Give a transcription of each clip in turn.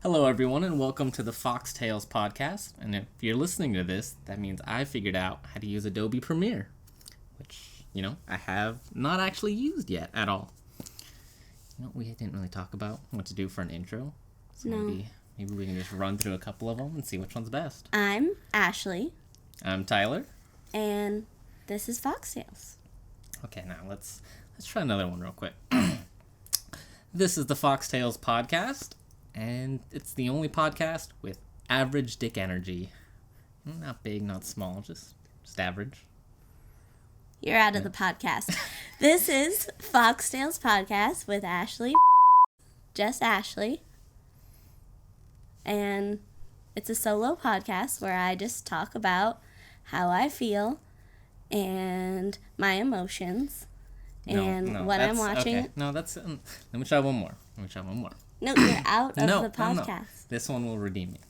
Hello everyone and welcome to the PhoxTales podcast, and if you're listening to this, that means I figured out how to use Adobe Premiere, which, I have not actually used yet at all. We didn't really talk about what to do for an intro, so maybe we can just run through a couple of them and see which one's best. I'm Ashley. I'm Tyler. And this is PhoxTales. Okay, now let's try another one real quick. This is the PhoxTales podcast. And it's the only podcast with average dick energy. Not big, not small, just average. You're out of the podcast. This is PhoxTales podcast with Ashley. Just Ashley. And it's a solo podcast where I just talk about how I feel and my emotions and what I'm watching. Okay. No, let me try one more. No, you're out of the podcast. No. This one will redeem me.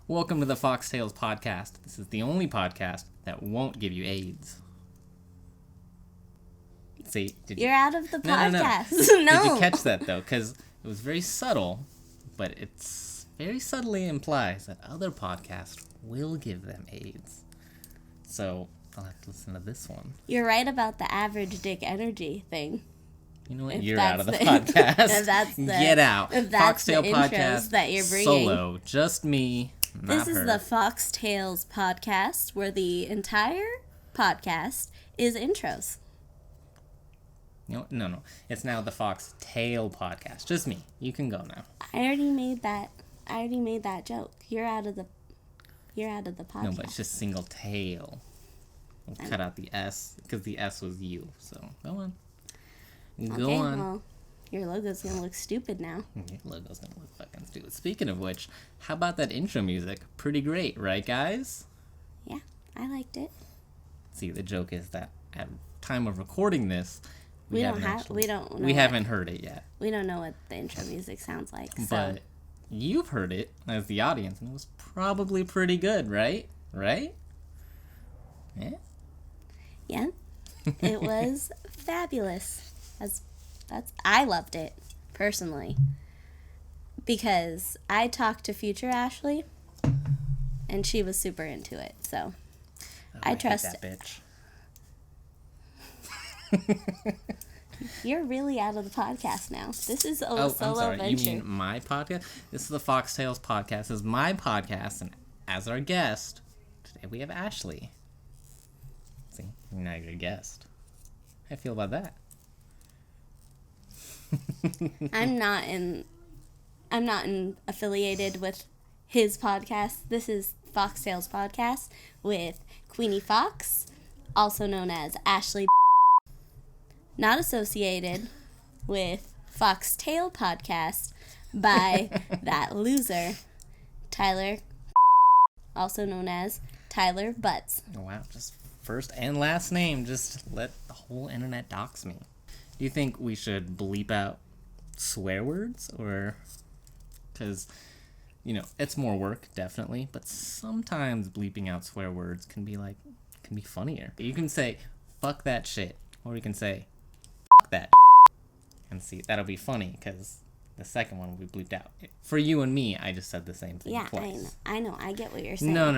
Welcome to the PhoxTales podcast. This is the only podcast that won't give you AIDS. See, you're out of the podcast. No. Did you catch that, though? Because it was very subtle, but it's very subtly implies that other podcasts will give them AIDS. So I'll have to listen to this one. You're right about the average dick energy thing. You know what? You're out of the podcast. Get out. If that's the podcast that you're bringing. Solo. Just me, not This is the PhoxTales podcast, where the entire podcast is intros. No. It's now the PhoxTale podcast. Just me. You can go now. I already made that joke. You're out of the podcast. No, but it's just single tail. We'll cut out the S, because the S was you. So, go on. Go on. Well, your logo's gonna look stupid now. Your logo's gonna look fucking stupid. Speaking of which, how about that intro music? Pretty great, right, guys? Yeah, I liked it. See, the joke is that at time of recording this, we haven't heard it yet. We don't know what the intro music sounds like. But you've heard it as the audience, and it was probably pretty good, right? Right? Yeah. Yeah. It was fabulous. I loved it, personally, because I talked to future Ashley, and she was super into it, so I trust that bitch. You're really out of the podcast now. This is a solo venture. You mean my podcast? This is the PhoxTales podcast. This is my podcast, and as our guest, today we have Ashley. See, now you're a guest. How do you feel about that? I'm not affiliated with his podcast. This is PhoxTales podcast with Queenie Fox, also known as Ashley. Not associated with PhoxTale podcast by that loser, Tyler, also known as Tyler Butts. Oh, wow, just first and last name. Just let the whole internet dox me. Do you think we should bleep out swear words, or because it's more work, definitely, but sometimes bleeping out swear words can be funnier. You can say fuck that shit, or you can say fuck that shit. And see, that'll be funny because the second one will be bleeped out. For you and me, I just said the same thing twice. I know, I get what you're saying. No,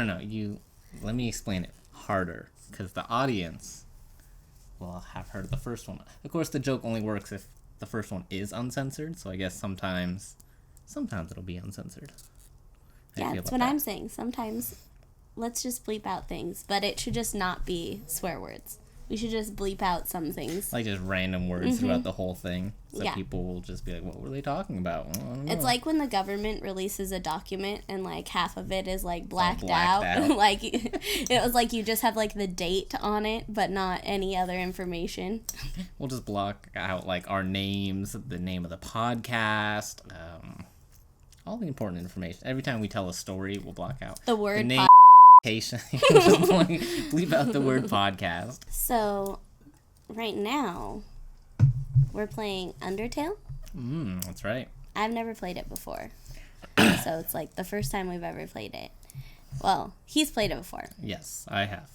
let me explain it harder, because the audience will have heard the first one. Of course, the joke only works if the first one is uncensored, so I guess sometimes it'll be uncensored. Yeah, that's what I'm saying. Sometimes, let's just bleep out things, but it should just not be swear words. We should just bleep out some things. Like just random words throughout the whole thing. So people will just be like, what were they talking about? Well, I don't know. It's like when the government releases a document and like half of it is like blacked out. Like it was like you just have like the date on it, but not any other information. We'll just block out like our names, the name of the podcast, all the important information. Every time we tell a story, we'll block out the word name. Bleep out the word podcast. So, right now, we're playing Undertale. That's right. I've never played it before. So it's like the first time we've ever played it. Well, he's played it before. Yes, I have.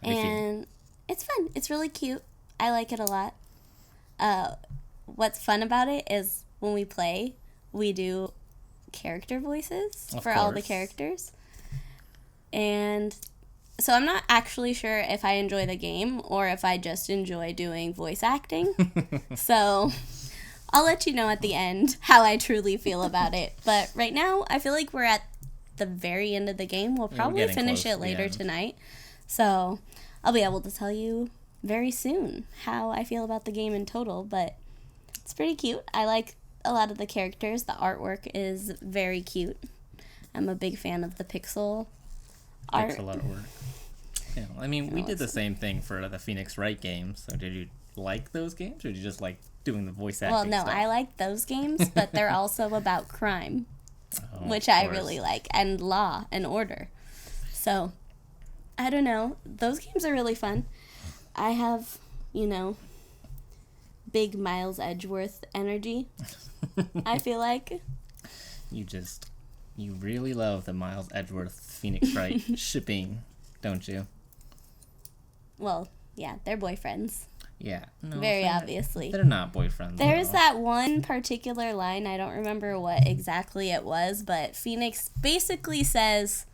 And it's fun. It's really cute. I like it a lot. What's fun about it is when we play, we do character voices for all the characters. And so I'm not actually sure if I enjoy the game or if I just enjoy doing voice acting. So I'll let you know at the end how I truly feel about it. But right now, I feel like we're at the very end of the game. We'll probably finish it later tonight. So I'll be able to tell you very soon how I feel about the game in total. But it's pretty cute. I like a lot of the characters. The artwork is very cute. I'm a big fan of the pixel art. Pixel artwork. Yeah, I mean, we did the same thing for the Phoenix Wright games. So did you like those games, or did you just like doing the voice acting stuff? I like those games, but they're also about crime, which I really like, and law and order. So, I don't know. Those games are really fun. I have, big Miles Edgeworth energy, I feel like. You really love the Miles Edgeworth Phoenix Wright shipping, don't you? Well, yeah, they're boyfriends. Yeah. No, very obviously. They're not boyfriends. There's that one particular line, I don't remember what exactly it was, but Phoenix basically says,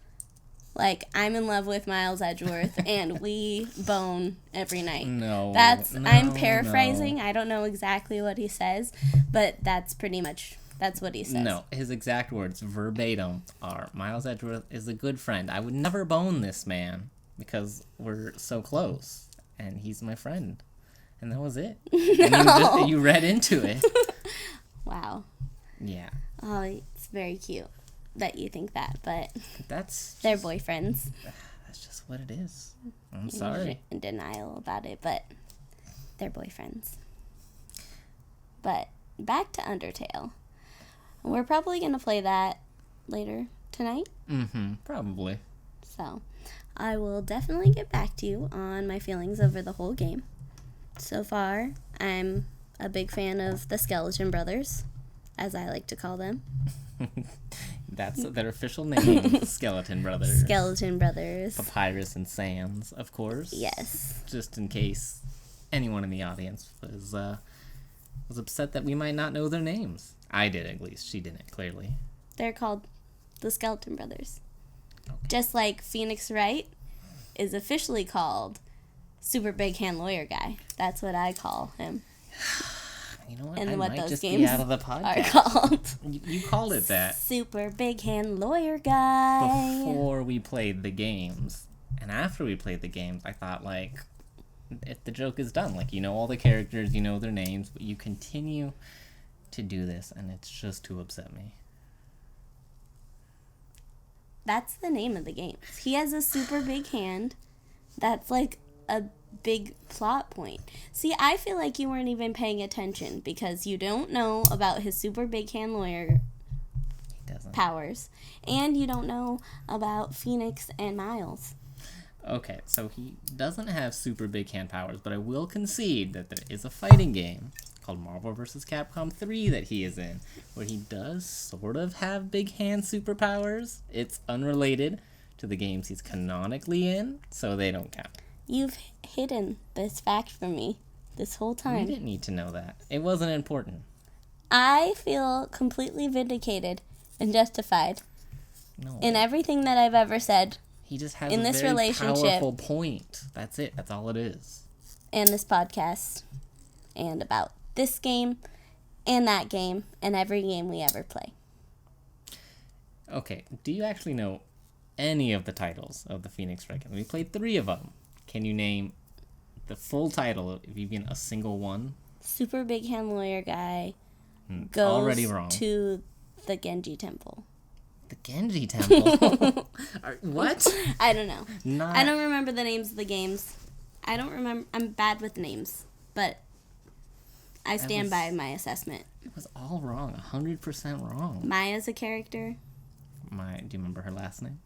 like, I'm in love with Miles Edgeworth and we bone every night. I'm paraphrasing. No. I don't know exactly what he says, but that's what he says. No, his exact words, verbatim, are, Miles Edgeworth is a good friend. I would never bone this man because we're so close and he's my friend. And that was it. No. And you read into it. Wow. Yeah. Oh, it's very cute that you think that, but they're boyfriends. That's just what it is. I'm sorry. In denial about it, but they're boyfriends. But back to Undertale. We're probably going to play that later tonight. Probably. So, I will definitely get back to you on my feelings over the whole game. So far, I'm a big fan of the Skeleton Brothers, as I like to call them. That's their official name, Skeleton Brothers. Skeleton Brothers. Papyrus and Sans, of course. Yes. Just in case anyone in the audience was upset that we might not know their names. I did, at least. She didn't, clearly. They're called the Skeleton Brothers. Okay. Just like Phoenix Wright is officially called Super Big Hand Lawyer Guy. That's what I call him. You know what? And I what might those just games be out of the podcast. are called. You called it that. Super Big Hand Lawyer Guy. Before we played the games. And after we played the games, I thought, like, if the joke is done, like, you know all the characters, you know their names, but you continue to do this, and it's just to upset me. That's the name of the game. He has a super big hand. That's like a big plot point. See, I feel like you weren't even paying attention because you don't know about his super big hand lawyer powers, and you don't know about Phoenix and Miles. Okay, so he doesn't have super big hand powers, but I will concede that there is a fighting game called Marvel vs. Capcom 3 that he is in, where he does sort of have big hand superpowers. It's unrelated to the games he's canonically in, so they don't count. You've hidden this fact from me this whole time. You didn't need to know that. It wasn't important. I feel completely vindicated and justified in everything that I've ever said. He just has in a this very relationship, powerful point. That's it. That's all it is. And this podcast, and about this game, and that game, and every game we ever play. Okay, do you actually know any of the titles of the Phoenix Wright games? We played 3 of them. Can you name the full title, if even a single one? Super Big Hand Lawyer Guy goes already wrong. To the Genji Temple. The Genji Temple? What? I don't know. I don't remember the names of the games. I don't remember. I'm bad with names. But I stand by my assessment. It was all wrong. 100% wrong. Maya's a character. Do you remember her last name?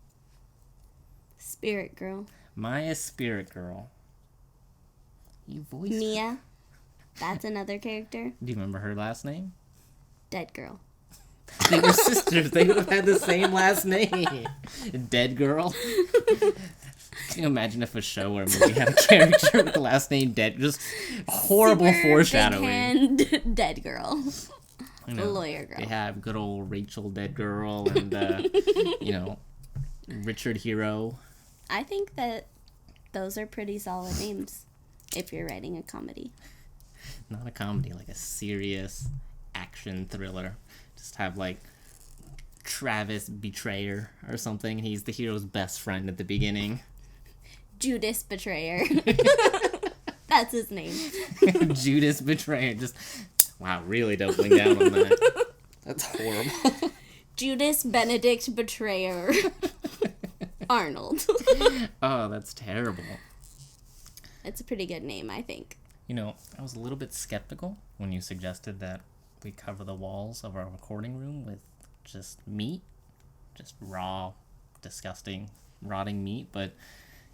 Spirit Girl. Maya's Spirit Girl. You voiced Mia. That's another character. Do you remember her last name? Dead Girl. They were sisters. They would have had the same last name. Dead Girl. Can you imagine if a show or a movie had a character with the last name Dead? Just horrible Super foreshadowing. Big hand Dead Girl. You know, The lawyer girl. They have good old Rachel Dead Girl and, Richard Hero. I think that those are pretty solid names if you're writing a comedy. Not a comedy, like a serious action thriller. Just have, like, Travis Betrayer or something. He's the hero's best friend at the beginning. Judas Betrayer. That's his name. Judas Betrayer. Just, wow, really doubling down on that. That's horrible. Judas Benedict Betrayer. Arnold. Oh, that's terrible. It's a pretty good name, I think. You know, I was a little bit skeptical when you suggested that we cover the walls of our recording room with just meat. Just raw, disgusting, rotting meat, but it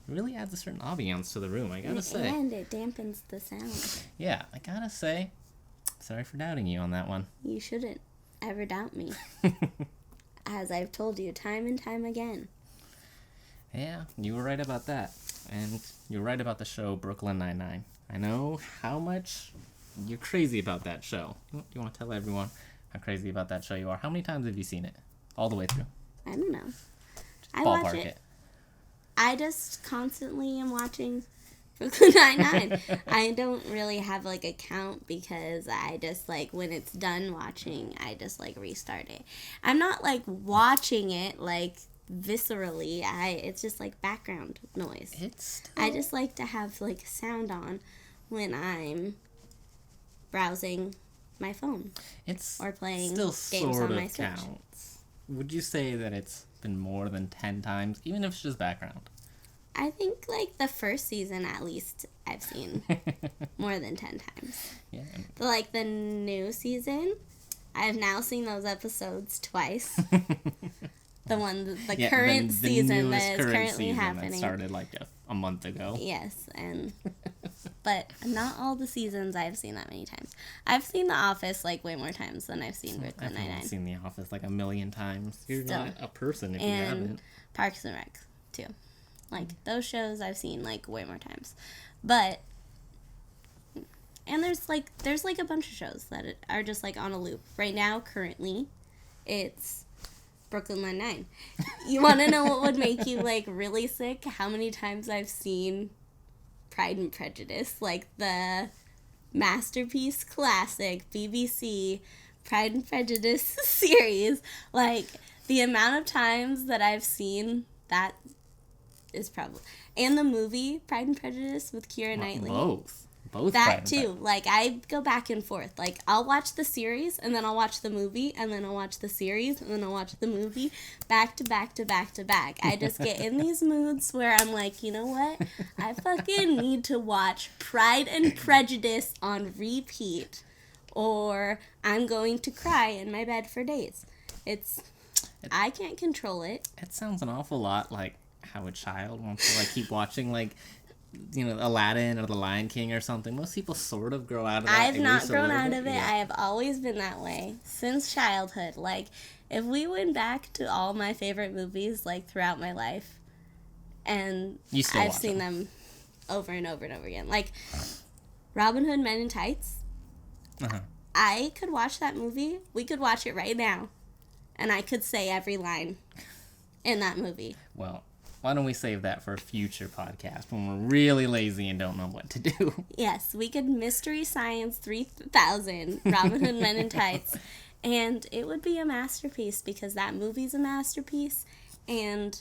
really adds a certain ambiance to the room, I gotta say. And it dampens the sound. Yeah, I gotta say, sorry for doubting you on that one. You shouldn't ever doubt me. As I've told you time and time again. Yeah, you were right about that. And you're right about the show Brooklyn Nine-Nine. I know how much you're crazy about that show. You want to tell everyone how crazy about that show you are? How many times have you seen it? All the way through? I don't know. I Ballpark watch it. I just constantly am watching Brooklyn Nine-Nine. I don't really have, like, a count because I just, like, when it's done watching, I just, like, restart it. I'm not, like, watching it, like, viscerally. It's just, like, background noise. I just like to have, like, sound on when I'm browsing my phone. Or playing still games sort on my of Switch. counts. Would you say that it's been more than 10 times, even if it's just background? I think, like, the first season, at least, I've seen more than 10 times. Yeah. But, like, the new season, I've now seen those episodes twice. The current season that is currently happening. That started, like, a month ago. Yes, but not all the seasons I've seen that many times. I've seen The Office, like, way more times than I've seen Brooklyn Nine-Nine. I've seen The Office, like, 1,000,000 times. You're not a person if you and haven't. Parks and Rec, too. Like, those shows I've seen, like, way more times. But, and there's a bunch of shows that are just, like, on a loop. Right now, currently, it's Brooklyn Nine-Nine. You want to know what would make you, like, really sick? How many times I've seen Pride and Prejudice, like the masterpiece classic BBC Pride and Prejudice series. Like, the amount of times that I've seen that is probably... And the movie Pride and Prejudice with Keira Knightley. Both that too. Like, I go back and forth. Like, I'll watch the series, and then I'll watch the movie, and then I'll watch the series, and then I'll watch the movie, back to back to back to back. I just get in these moods where I'm like, you know what? I fucking need to watch Pride and Prejudice on repeat, or I'm going to cry in my bed for days. I can't control it. It sounds an awful lot like how a child wants to, like, keep watching, like, you know, Aladdin or The Lion King or something. Most people sort of grow out of that. I've not grown out of it. Yeah. I have always been that way since childhood. Like, if we went back to all my favorite movies, like, throughout my life, and I've seen them over and over and over again. Like, Robin Hood Men in Tights. Uh-huh. I could watch that movie. We could watch it right now, and I could say every line in that movie. Well, why don't we save that for a future podcast when we're really lazy and don't know what to do? Yes, we could Mystery Science 3000, Robin Hood Men in Tights, and it would be a masterpiece because that movie's a masterpiece, and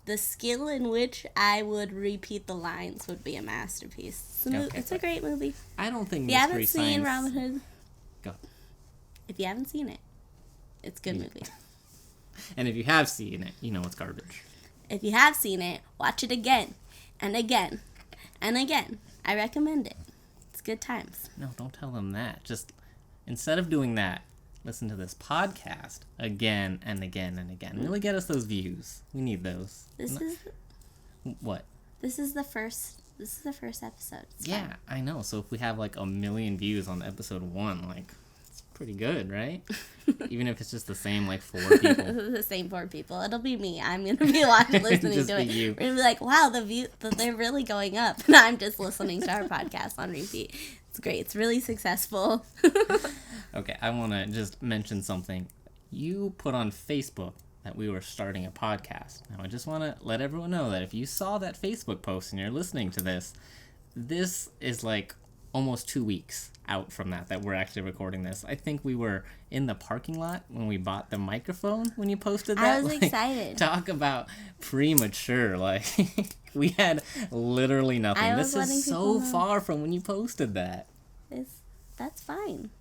the skill in which I would repeat the lines would be a masterpiece. It's a great movie. I don't think Mystery Science... If you haven't seen Robin Hood... Go. If you haven't seen it, it's a good movie. And if you have seen it, you know it's garbage. If you have seen it, watch it again and again and again. I recommend it. It's good times. No, don't tell them that. Just, instead of doing that, listen to this podcast again and again and again. Really get us those views. We need those. What? This is the first episode. It's yeah, fine. I know. So if we have like 1 million views on episode 1, like, it's pretty good, right? Even if it's just the same, like, 4 people. The same 4 people. It'll be me. I'm going to be listening Just to be it. you. We're going to be like, wow, they're really going up. And I'm just listening to our podcast on repeat. It's great. It's really successful. Okay, I want to just mention something. You put on Facebook that we were starting a podcast. Now, I just want to let everyone know that if you saw that Facebook post and you're listening to this is like almost 2 weeks out from that we're actually recording this. I think we were in the parking lot when we bought the microphone when you posted that. I was excited. Talk about premature. Like, we had literally nothing. This is so far from when you posted that. That's fine.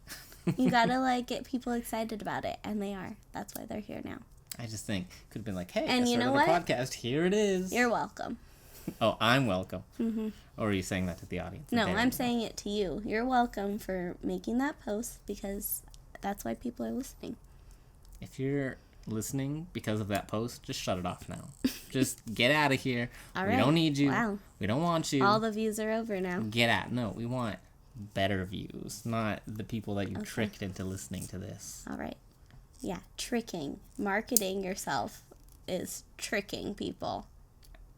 You gotta, like, get people excited about it, and they are. That's why they're here now. I just think could have been like, hey, and I started a podcast. Here it is. You're welcome. Oh, I'm welcome. Mm-hmm. Or are you saying that to the audience? No, I'm saying it to you. You're welcome for making that post because that's why people are listening. If you're listening because of that post, just shut it off now. Just get out of here. All We right. don't need you. Wow. We don't want you. All the views are over now. Get out. No, we want better views, not the people that you tricked into listening to this. All right. Yeah, tricking. Marketing yourself is tricking people.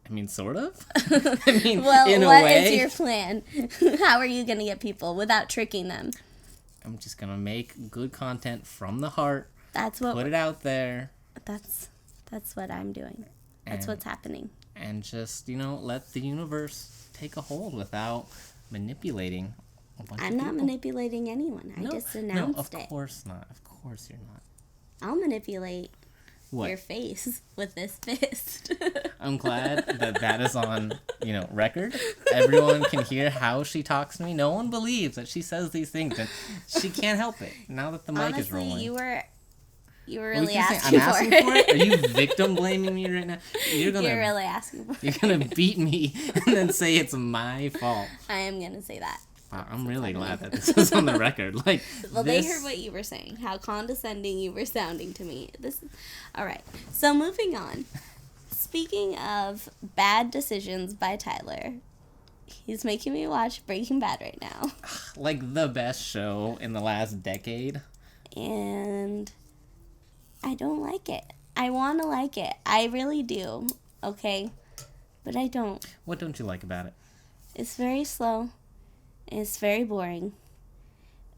I mean, sort of. I mean, well, in a what way. is your plan? How are you going to get people without tricking them? I'm just going to make good content from the heart. Put it out there. That's what I'm doing. That's what's happening. And just, let the universe take a hold without manipulating a bunch of people. I'm not manipulating anyone. I just announced it. No, of course not. Of course you're not. I'll manipulate What? your face with this fist. I'm glad that is on, record. Everyone can hear how she talks to me. No one believes that she says these things, and she can't help it. Now that the mic is rolling. You were What really I'm asking asking for it. Are you victim blaming me right now? You're really asking for it. You're gonna beat me and then say it's my fault. I am gonna say that. Wow, I'm really glad that this is on the record. Like, they heard what you were saying, how condescending you were sounding to me. All right. So moving on. Speaking of bad decisions by Tyler, he's making me watch Breaking Bad right now. Like the best show in the last decade. And I don't like it. I want to like it. I really do. Okay? But I don't. What don't you like about it? It's very slow. It's very boring.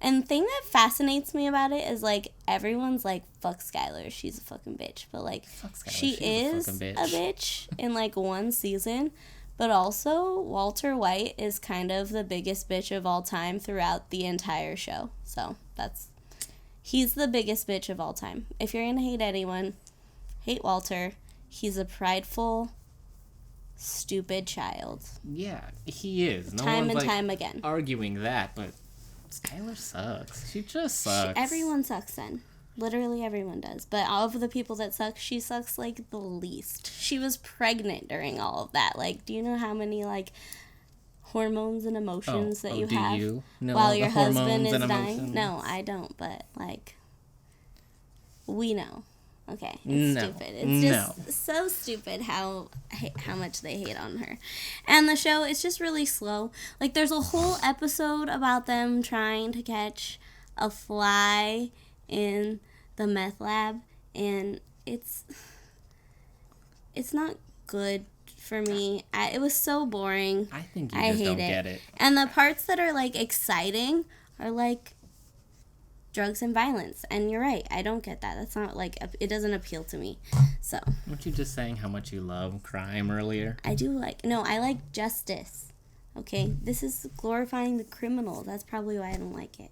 And the thing that fascinates me about it is, like, everyone's like, fuck Skylar, she's a fucking bitch. But, like, she is a bitch in, like, one season. But also, Walter White is kind of the biggest bitch of all time throughout the entire show. So, he's the biggest bitch of all time. If you're gonna hate anyone, hate Walter. He's a prideful, stupid child. Yeah, he is. No time one's, and time again. Arguing that, but Skylar sucks. She just sucks. Everyone sucks then. Literally everyone does. But of the people that suck, she sucks, like, the least. She was pregnant during all of that. Like, do you know how many, like, hormones and emotions that you have while your husband is dying? No, I don't, but, like, we know. Okay, it's stupid. It's just so stupid how much they hate on her. And the show, it's just really slow. Like, there's a whole episode about them trying to catch a fly in the meth lab, and it's not good for me. It was so boring. I think you just don't get it. And the parts that are, like, exciting are, like, drugs and violence. And you're right, I don't get that. That's not, like, it doesn't appeal to me. So. Weren't you just saying how much you love crime earlier? I like justice. Okay? This is glorifying the criminal. That's probably why I don't like it.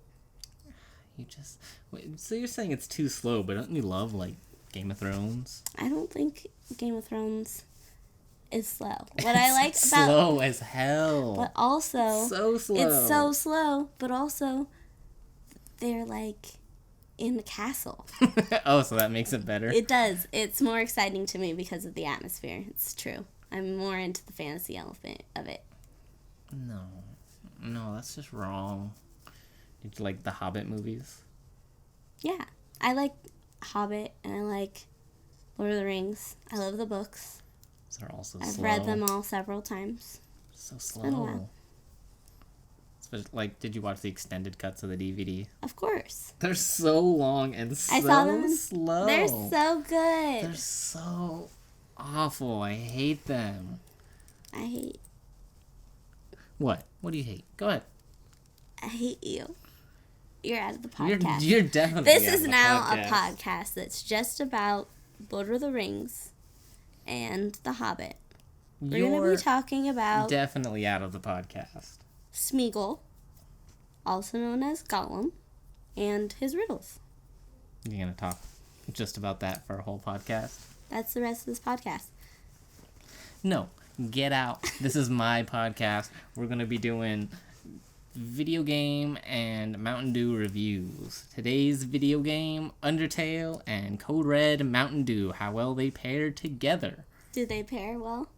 So you're saying it's too slow, but don't you love, like, Game of Thrones? I don't think Game of Thrones is slow. What I like about slow as hell. But also so slow. It's so slow, but also they're, like, in the castle. Oh, so that makes it better? It does. It's more exciting to me because of the atmosphere. It's true. I'm more into the fantasy element of it. No. No, that's just wrong. Did you like the Hobbit movies? Yeah. I like Hobbit and I like Lord of the Rings. I love the books. They're also I've slow. read them all several times. So been a while. slow. Like, did you watch the extended cuts of the DVD? Of course. They're so long and I saw them. slow. They're so good. They're so awful. I hate them. I hate. What? What do you hate? Go ahead. I hate you. You're out of the podcast. You're definitely This out is of the now podcast. a podcast that's just about Lord of the Rings and The Hobbit. We're going to be talking about definitely out of the podcast. Smeagol, also known as Gollum, and his riddles. You're going to talk just about that for a whole podcast? That's the rest of this podcast. No, get out. This is my podcast. We're going to be doing video game and Mountain Dew reviews. Today's video game, Undertale and Code Red Mountain Dew. How well they pair together. Do they pair well?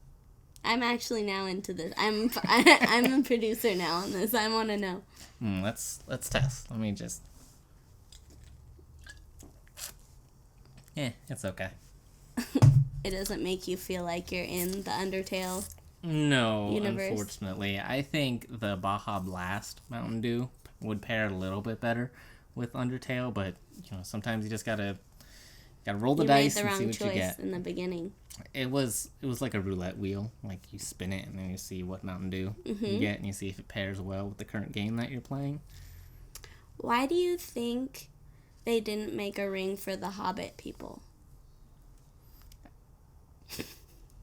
I'm actually now into this. I'm a producer now on this. I want to know. Let's test. Let me just... it's okay. It doesn't make you feel like you're in the Undertale No, universe. Unfortunately. I think the Baja Blast Mountain Dew would pair a little bit better with Undertale, but sometimes you just gotta roll the dice and see what you get. You made the wrong choice in the beginning. It was like a roulette wheel. Like, you spin it and then you see what Mountain Dew you get, and you see if it pairs well with the current game that you're playing. Why do you think they didn't make a ring for the Hobbit people?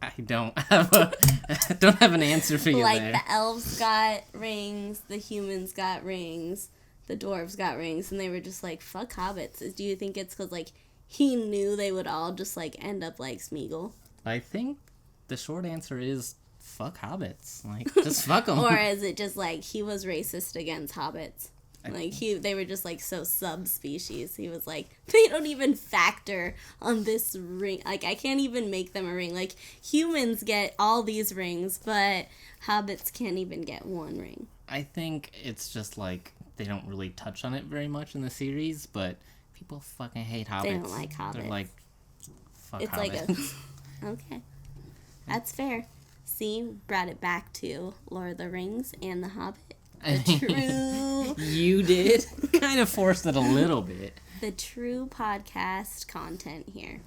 I don't have an answer for you like, there. the elves got rings, the humans got rings, the dwarves got rings, and they were just like, fuck hobbits. Do you think it's because, like, he knew they would all just, like, end up like Smeagol? I think the short answer is fuck hobbits. Like, just fuck them. Or is it just, like, he was racist against hobbits? Like, they were just, like, so subspecies. He was like, they don't even factor on this ring. Like, I can't even make them a ring. Like, humans get all these rings, but hobbits can't even get one ring. I think it's just, like, they don't really touch on it very much in the series, but people fucking hate hobbits. They don't like hobbits. They're like, fuck it's hobbits. Like a... Okay. That's fair. See, brought it back to Lord of the Rings and The Hobbit. The true... You did. Kind of forced it a little bit. The true podcast content here.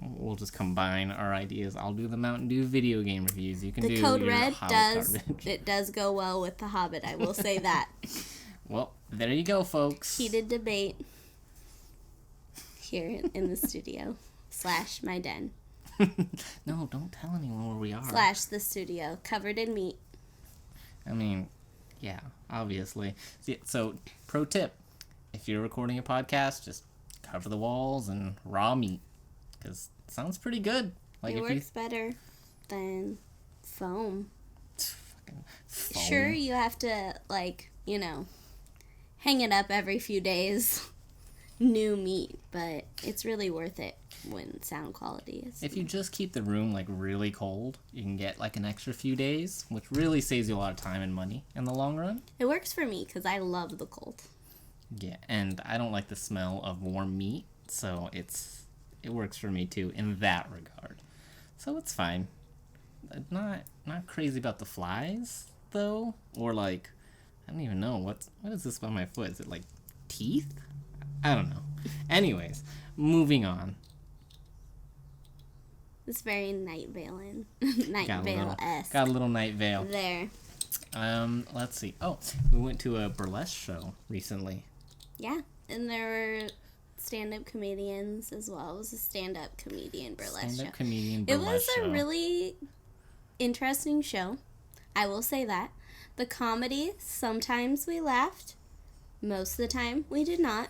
We'll just combine our ideas. I'll do the Mountain Dew video game reviews. You can do the Code your Red Hobbit garbage. It does go well with The Hobbit, I will say that. Well, there you go, folks. Heated debate here in the studio / my den. No, don't tell anyone where we are. / the studio, covered in meat. I mean, yeah, obviously. So, pro tip, if you're recording a podcast, just cover the walls and raw meat, because it sounds pretty good. Like, it works better than foam. Fucking foam. Sure, you have to, like, hang it up every few days. New meat, but it's really worth it when sound quality is. If you just keep the room, like, really cold, you can get, like, an extra few days, which really saves you a lot of time and money in the long run. It works for me, because I love the cold. Yeah, and I don't like the smell of warm meat, so it works for me, too, in that regard. So it's fine. Not crazy about the flies, though, or, like, I don't even know, what is this on my foot? Is it, like, teeth? I don't know. Anyways, moving on. It's very Night Vale Vale-esque. Got a little Night Vale. There. Let's see. Oh, we went to a burlesque show recently. Yeah, and there were stand-up comedians as well. It was a stand-up comedian burlesque Stand-up show. comedian burlesque show. It was a really interesting show. I will say that. The comedy, sometimes we laughed. Most of the time, we did not.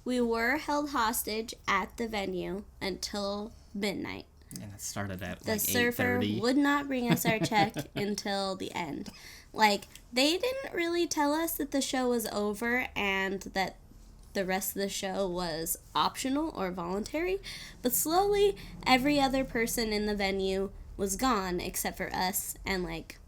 We were held hostage at the venue until midnight. And it started at, The like, surfer 8:30. would not bring us our check until the end. Like, they didn't really tell us that the show was over and that the rest of the show was optional or voluntary. But slowly, every other person in the venue was gone except for us and, like,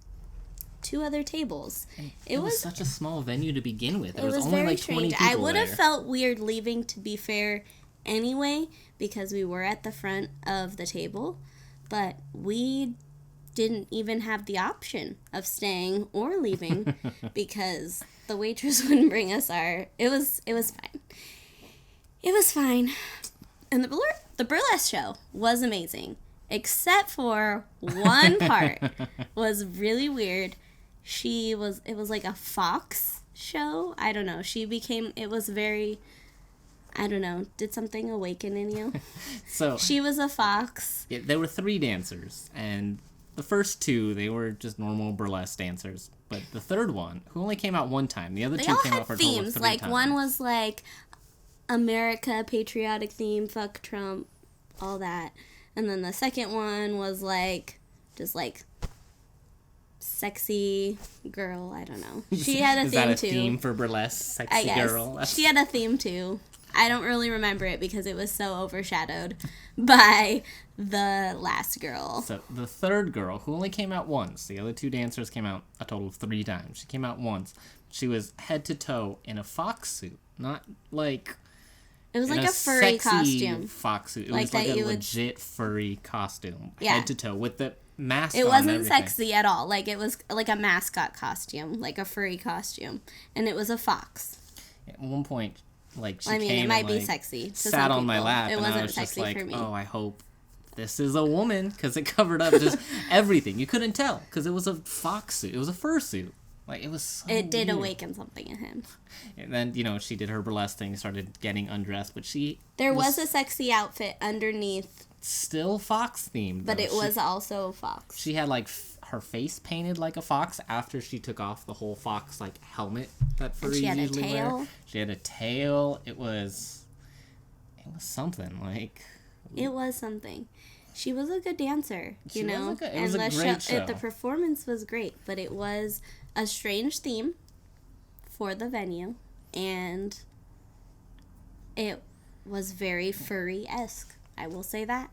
2 other tables. It was such a small venue to begin with. There was only very like 20 strange. people I would have there. felt weird leaving, to be fair, anyway, because we were at the front of the table, but we didn't even have the option of staying or leaving because the waitress wouldn't bring us our. It was fine. It was fine. And the burlesque show was amazing, except for one part was really weird. It was like a fox show. I don't know. It was very, I don't know. Did something awaken in you? So She was a fox. there were 3 dancers, and the first 2, they were just normal burlesque dancers. But the third one, who only came out one time, the other They 2 all came out had for a total of themes. 3 Like, times. one was like America, patriotic theme, fuck Trump, all that. And then the second one was like, just like, sexy girl. I don't know. She had a Is theme that a too. theme for burlesque, I sexy guess. girl? She had a theme too. I don't really remember it because it was so overshadowed by the last girl. So the third girl, who only came out once, the other 2 dancers came out a total of 3 times. She came out once. She was head to toe in a fox suit, not like It was in like a furry sexy costume. fox suit. It Like was like that a you would- legit furry costume, Yeah. head to toe, with the mask It on and wasn't everything. sexy at all. Like, it was like a mascot costume, like a furry costume. And it was a fox. At one point, like she I mean, came it might and, be like, sexy to sat some on my people. lap, It and I wasn't was just sexy like, for me. oh, I hope this is a woman, because it covered up just everything. You couldn't tell, because it was a fox suit. It was a fursuit. Like, it was so It did weird. awaken something in him. And then, she did her burlesque thing, started getting undressed, but she There was a sexy outfit underneath, still fox themed. but though. it was also fox. She had like her face painted like a fox after she took off the whole fox like helmet that furries she had a usually tail. wear. She had a tail. It was something like. It was something. She was a good dancer, She you was know. a good- it was a great show. The performance was great, but it was a strange theme for the venue, and it was very furry-esque. I will say that.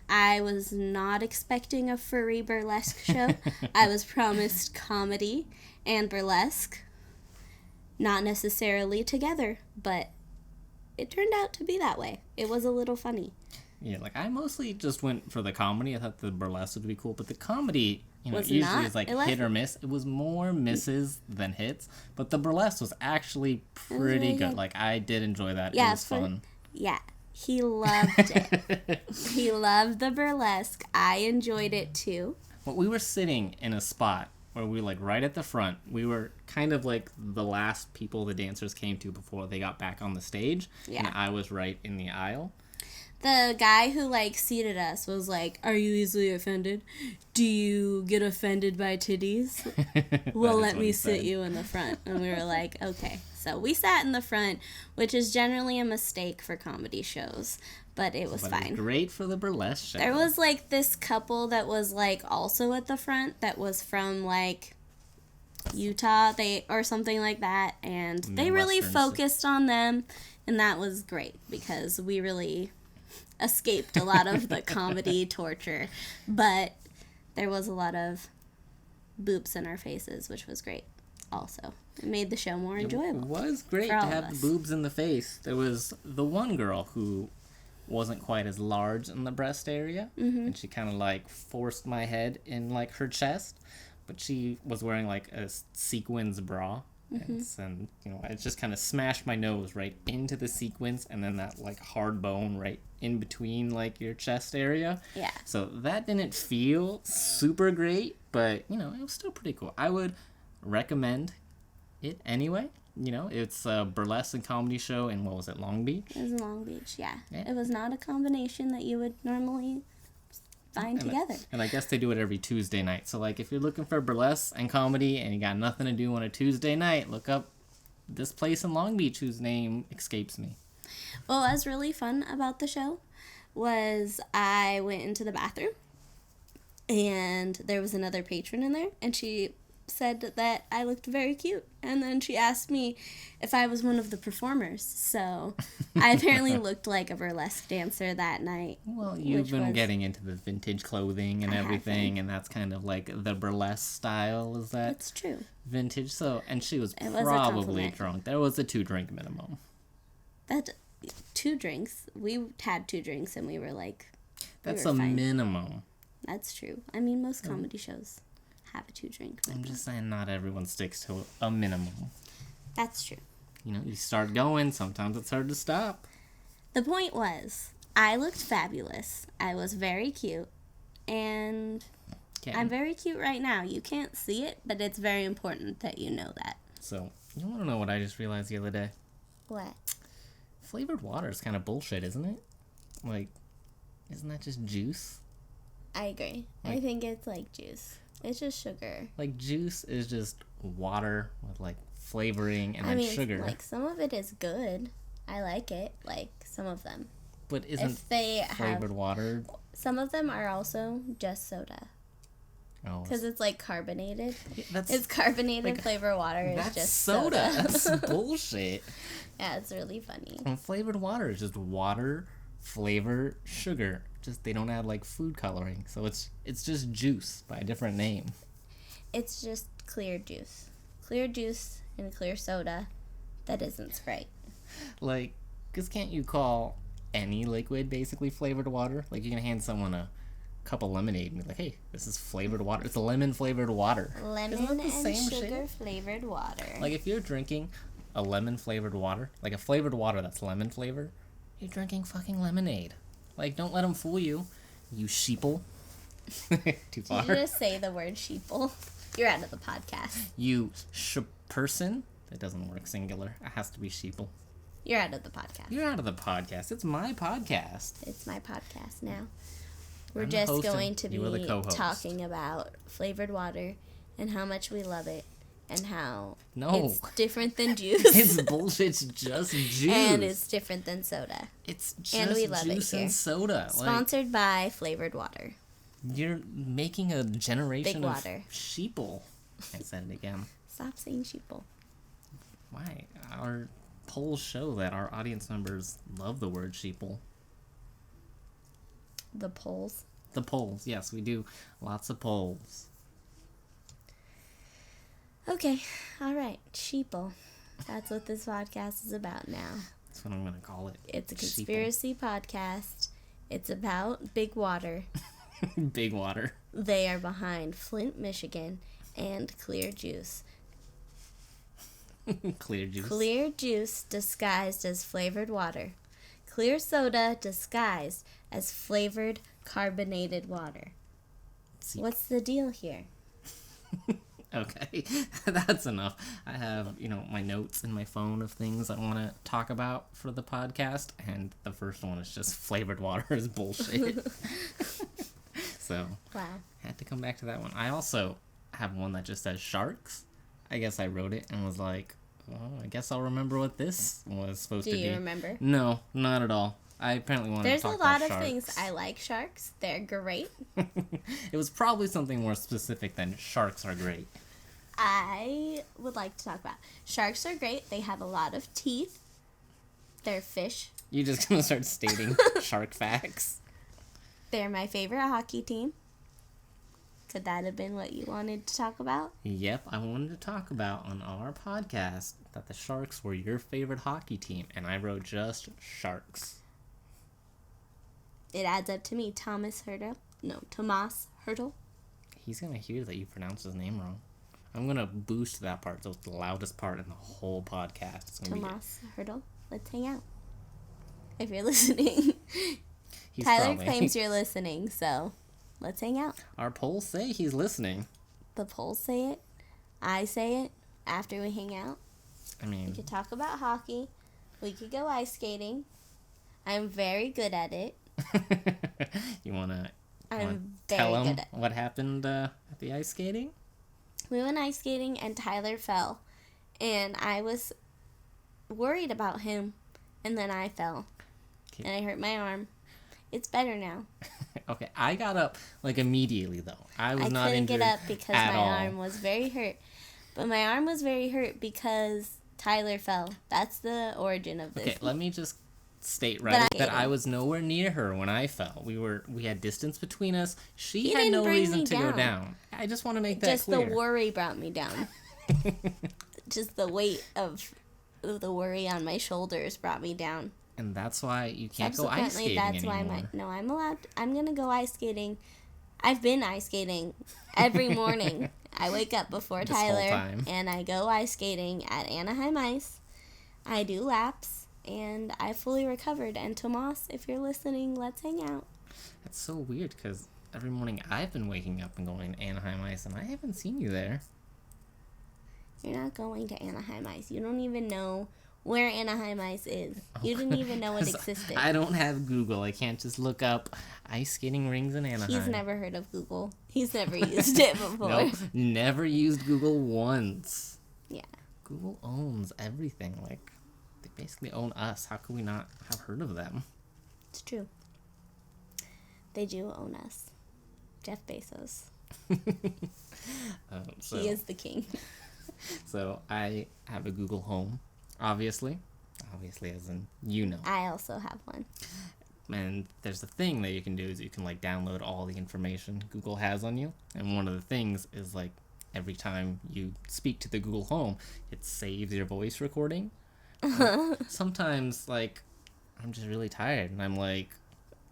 I was not expecting a furry burlesque show. I was promised comedy and burlesque, not necessarily together, but it turned out to be that way. It was a little funny. Yeah, like I mostly just went for the comedy. I thought the burlesque would be cool, but the comedy, Was usually not. is like It left- hit or miss. It was more misses than hits, but the burlesque was actually pretty really good. good. Like I did enjoy that. Yeah, it was fun. Yeah, he loved it. He loved the burlesque. I enjoyed it too. But we were sitting in a spot where we were like right at the front. We were kind of like the last people the dancers came to before they got back on the stage. Yeah. And I was right in the aisle. The guy who seated us was like, "Are you easily offended? Do you get offended by titties? Well, That is let what me he sit said. you in the front." And we were like, "Okay." So we sat in the front, which is generally a mistake for comedy shows, but it was But fine. it was great for the burlesque show. There was this couple that was also at the front that was from Utah, or something like that, and they really Midwestern focused on them, and that was great because we really escaped a lot of the comedy torture, but there was a lot of boobs in our faces, which was great. Also, it made the show more enjoyable. It was great for to all of have us. the boobs in the face. There was the one girl who wasn't quite as large in the breast area, and she kind of forced my head in her chest, but she was wearing a sequins bra. And it just kind of smashed my nose right into the sequins, and then that hard bone right in between your chest area. Yeah. So that didn't feel super great, but it was still pretty cool. I would recommend it anyway. It's a burlesque and comedy show in, what was it, Long Beach? It was in Long Beach, yeah. Yeah. It was not a combination that you would normally find together. And I guess they do it every Tuesday night. So if you're looking for burlesque and comedy and you got nothing to do on a Tuesday night, look up this place in Long Beach whose name escapes me. What was really fun about the show was I went into the bathroom and there was another patron in there, and she said that I looked very cute, And then she asked me if I was one of the performers. So I apparently looked like a burlesque dancer that night. Well, you've been getting into the vintage clothing and everything, and that's kind of like the burlesque style. Is that? It's true. Vintage. So, and she was It was a probably compliment. drunk. There was a 2-drink minimum. That 2 drinks. We had 2 drinks and we were like, That's we were a fine. minimum. That's true. I mean, most comedy shows have a 2-drink. I'm just saying, not everyone sticks to a minimum. That's true. You know, you start going, sometimes it's hard to stop. The point was, I looked fabulous. I was very cute. And Okay. I'm very cute right now. You can't see it, but it's very important that you know that. So, you want to know what I just realized the other day? What? Flavored water is kind of bullshit, isn't it? Like, isn't that just juice? I agree. I think it's like juice. It's just sugar. Like, juice is just water with, like, flavoring and then sugar. Like, some of it is good. I like it. Like, some of them. But isn't If they flavored have... water... Some of them are also just soda. Oh, Because it's, like, carbonated. that's, It's carbonated like, flavored water. It's that's just soda. soda. That's bullshit. Yeah, it's really funny. And flavored water is just water, flavor, sugar. Just they don't add like food coloring, so it's just juice by a different name. It's just clear juice. Clear juice and clear soda that isn't Sprite. Like, cause can't you call any liquid basically flavored water? Like you can hand someone a cup of lemonade and be like, "Hey, this is flavored water. It's lemon flavored water." Lemon Isn't that the and same sugar shit? flavored water. Like if you're drinking a lemon flavored water, like a flavored water that's lemon flavor, you're drinking fucking lemonade. Like, don't let them fool you, you sheeple. Too far. Did you just say the word sheeple? You're out of the podcast. You person. That doesn't work singular. It has to be sheeple. You're out of the podcast. You're out of the podcast. It's my podcast. It's my podcast now. We're I'm the just host and going to you are the be co-host. talking about flavored water and how much we love it and how No. it's different than juice. It's bullshit. It's just juice. And it's different than soda. It's just and we love it juice here. and soda. Sponsored by Flavored Water. Like, you're making a generation Big of water. sheeple. I said it again. Stop saying sheeple. Why? Our polls show that our audience members love the word sheeple. The polls. The polls. Yes, we do lots of polls. Okay, all right, sheeple. That's what this podcast is about now. That's what I'm going to call it. It's a Sheeple. conspiracy podcast. It's about Big Water. Big water. They are behind Flint, Michigan, and Clear Juice. Clear juice. Clear juice disguised as flavored water. Clear soda disguised as flavored carbonated water. See. What's the deal here? Okay, that's enough. I have, my notes in my phone of things I want to talk about for the podcast, and the first one is just flavored water is bullshit. So, Wow. I had to come back to that one. I also have one that just says sharks. I guess I wrote it and was like, well, I guess I'll remember what this was supposed to be. Do you remember? No, not at all. I apparently wanted There's to a talk lot about of sharks. things. I like sharks. They're great. It was probably something more specific than sharks are great. I would like to talk about sharks are great. They have a lot of teeth. They're fish. You're just going to start stating shark facts. They're my favorite hockey team. Could that have been what you wanted to talk about? Yep, I wanted to talk about on our podcast that the Sharks were your favorite hockey team, and I wrote just Sharks. It adds up to me. Tomas Hertl. He's going to hear that you pronounced his name wrong. I'm going to boost that part so it's the loudest part in the whole podcast. It's gonna Tomas Hertl. Let's hang out. If you're listening. He's Tyler probably, claims you're listening, so let's hang out. Our polls say he's listening. The polls say it. I say it. After we hang out, I mean, we could talk about hockey. We could go ice skating. I'm very good at it. you want to I'm tell very him good at it. what happened at the ice skating? We went ice skating and Tyler fell. And I was worried about him. And then I fell. Okay. And I hurt my arm. It's better now. Okay, I got up like immediately though. I was not couldn't injured get up because at my all. arm was very hurt. But my arm was very hurt because Tyler fell. That's the origin of this. Okay, let me just state right that I was nowhere near her when I fell. We had distance between us. She had no reason to go down. I just want to make that clear. Just the worry brought me down. Just the weight of the worry on my shoulders brought me down. And that's why you can't go ice skating anymore. I'm allowed. I'm gonna go ice skating. I've been ice skating every morning. I wake up before Tyler and I go ice skating at Anaheim Ice. I do laps and I fully recovered. And Tomas, if you're listening, let's hang out. That's so weird because every morning I've been waking up and going to Anaheim Ice and I haven't seen you there. You're not going to Anaheim Ice. You don't even know where Anaheim Ice is. You didn't even know it existed. I don't have Google. I can't just look up ice skating rings in Anaheim. He's never heard of Google. He's never used it before. No, never used Google once. Yeah. Google owns everything. Like, they basically own us. How could we not have heard of them? It's true. They do own us. Jeff Bezos. He is the king. So I have a Google Home, obviously as in I also have one. And there's a thing that you can do is you can like download all the information Google has on you, and one of the things is like every time you speak to the Google Home, it saves your voice recording. Sometimes like I'm just really tired and I'm like,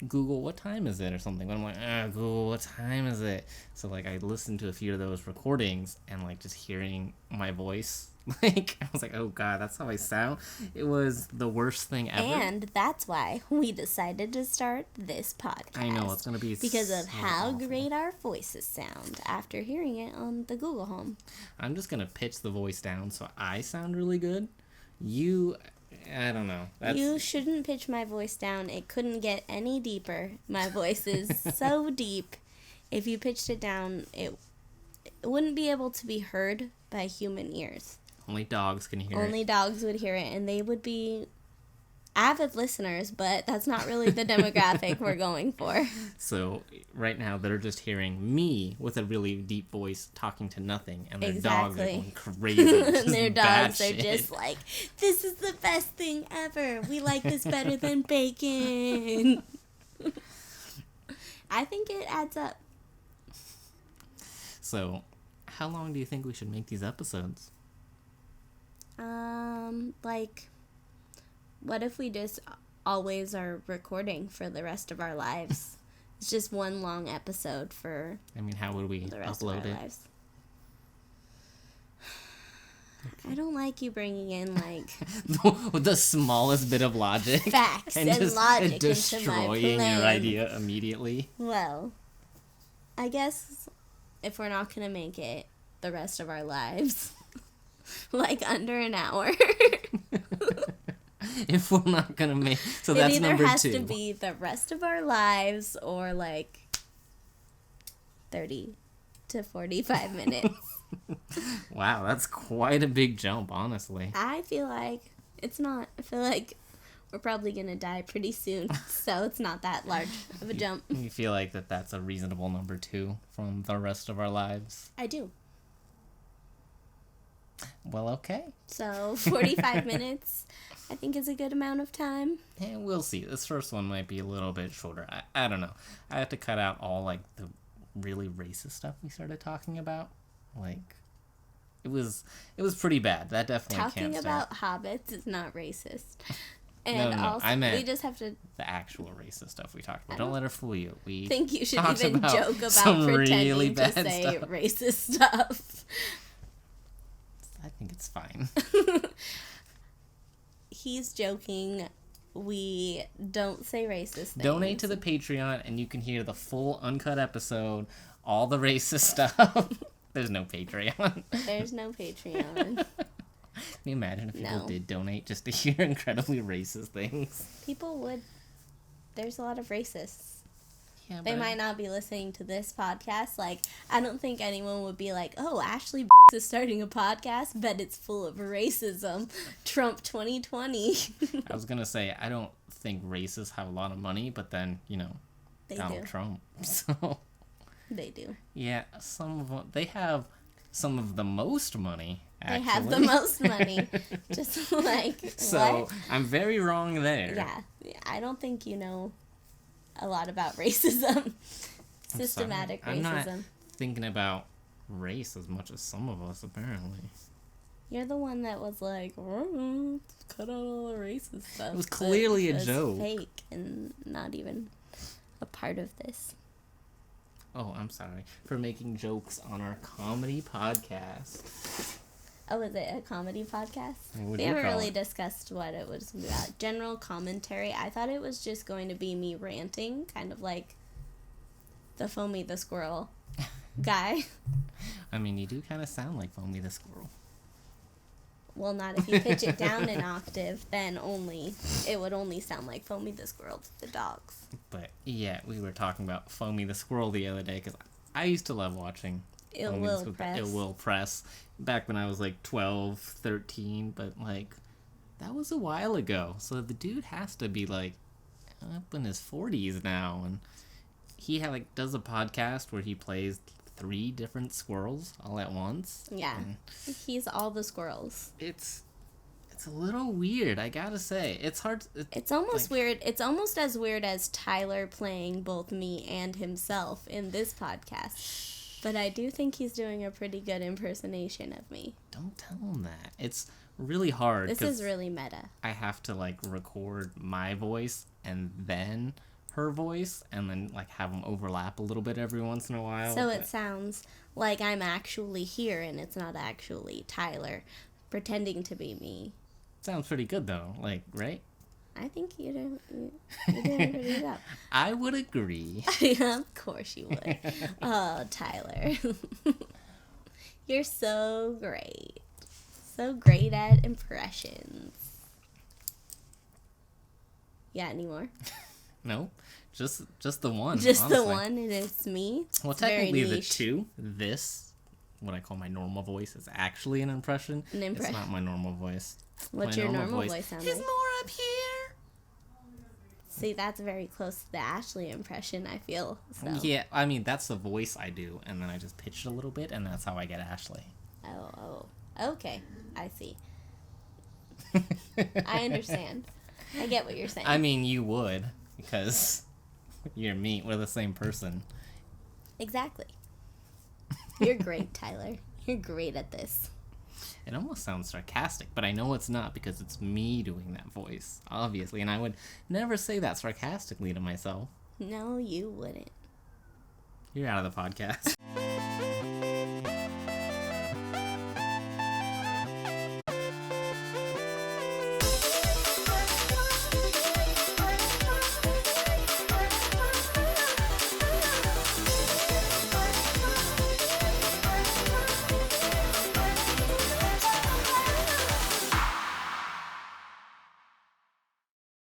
Google, what time is it or something? But I'm like, Google, what time is it? So like I listened to a few of those recordings and like just hearing my voice, like I was like, oh god, that's how I sound. It was the worst thing ever. And that's why we decided to start this podcast. I know, it's gonna be because of how awful. Great our voices sound after hearing it on the Google Home. I'm just gonna pitch the voice down so I sound really good. I don't know. You shouldn't pitch my voice down. It couldn't get any deeper. My voice is so deep. If you pitched it down, it wouldn't be able to be heard by human ears. Only dogs can hear it. Only dogs would hear it, and they would be avid listeners, but that's not really the demographic we're going for. So right now they're just hearing me with a really deep voice talking to nothing, and their dogs are going crazy. And their dogs are just like, this is the best thing ever. We like this better than bacon. I think it adds up. So how long do you think we should make these episodes? What if we just always are recording for the rest of our lives? It's just one long episode for how would we the rest upload of our it? Lives. I don't like you bringing in, the smallest bit of logic. Facts and logic into my destroying plan. your idea immediately. Well, I guess if we're not going to make it the rest of our lives, under an hour. If we're not gonna make, so that's number 2. It either has to be the rest of our lives or 30 to 45 minutes. Wow, that's quite a big jump, honestly. I feel like it's not. I feel like we're probably gonna die pretty soon, so it's not that large of a jump. You feel like that's a reasonable number 2 from the rest of our lives? I do. Well, okay. So 45 minutes, I think, is a good amount of time. Yeah, we'll see. This first one might be a little bit shorter. I don't know. I have to cut out all the really racist stuff we started talking about. It was pretty bad. That definitely talking can't about hobbits is not racist. And no, also, I meant we just have to the actual racist stuff we talked about. Don't let her fool you. We think you should even joke about pretending really to say stuff. Racist stuff. I think it's fine. He's joking. We don't say racist things. Donate to the Patreon and you can hear the full uncut episode, all the racist stuff. There's no Patreon. There's no Patreon. Can you imagine if people did donate just to hear incredibly racist things? People would. There's a lot of racists. Yeah, they might not be listening to this podcast. I don't think anyone would be like, oh, Ashley is starting a podcast, but it's full of racism. Trump 2020. I was going to say, I don't think racists have a lot of money, but then, they Donald do. Trump. So they do. Yeah, some of them, they have some of the most money, actually. They have the most money. Just like, So, what? I'm very wrong there. Yeah. I don't think you know a lot about racism. Systematic I'm not racism. thinking about race as much as some of us, apparently. You're the one that was like, cut out all the racist stuff. It was clearly a joke. Fake and not even a part of this. Oh, I'm sorry for making jokes on our comedy podcast. Oh, is it a comedy podcast? What We do you haven't call really it? discussed what it was about. General commentary. I thought it was just going to be me ranting, kind of like the Foamy the Squirrel guy. I mean, you do kind of sound like Foamy the Squirrel. Well, not if you pitch it down an octave, then it would only sound like Foamy the Squirrel to the dogs. But yeah, we were talking about Foamy the Squirrel the other day because I used to love watching Ill Foamy the Will Squirrel- Press. Ill Will Press back when I was like 12, 13, but like that was a while ago. So the dude has to be like up in his 40s now, and he does a podcast where he plays 3 different squirrels all at once. Yeah, And he's all the squirrels. it's a little weird, I gotta say. It's hard. It's almost weird. It's almost as weird as Tyler playing both me and himself in this podcast. But I do think he's doing a pretty good impersonation of me. Don't tell him that. It's really hard. This 'cause is really meta. I have to like record my voice and then her voice, and then like have them overlap a little bit every once in a while. So it sounds like I'm actually here and it's not actually Tyler pretending to be me. Sounds pretty good though, like, right? I think you're doing a pretty job. I would agree. Of course you would. Oh, Tyler. You're so great. So great at impressions. Yeah, any more? No, just the one. Just the honestly. one, and it's me. Well, It's very technically the niche. 2. This, what I call my normal voice, is actually an impression. An It's impression. not my normal voice. What's My your normal voice sound is like? more up here. See, that's very close to the Ashley impression, I feel. So. Yeah, I mean, that's the voice I do, and then I just pitch it a little bit, and that's how I get Ashley. Oh, okay. I see. I understand. I get what you're saying. I mean, you would, because you're me. We're the same person. Exactly. You're great, Tyler. You're great at this. It almost sounds sarcastic, but I know it's not because it's me doing that voice, obviously, and I would never say that sarcastically to myself. No, you wouldn't. You're out of the podcast.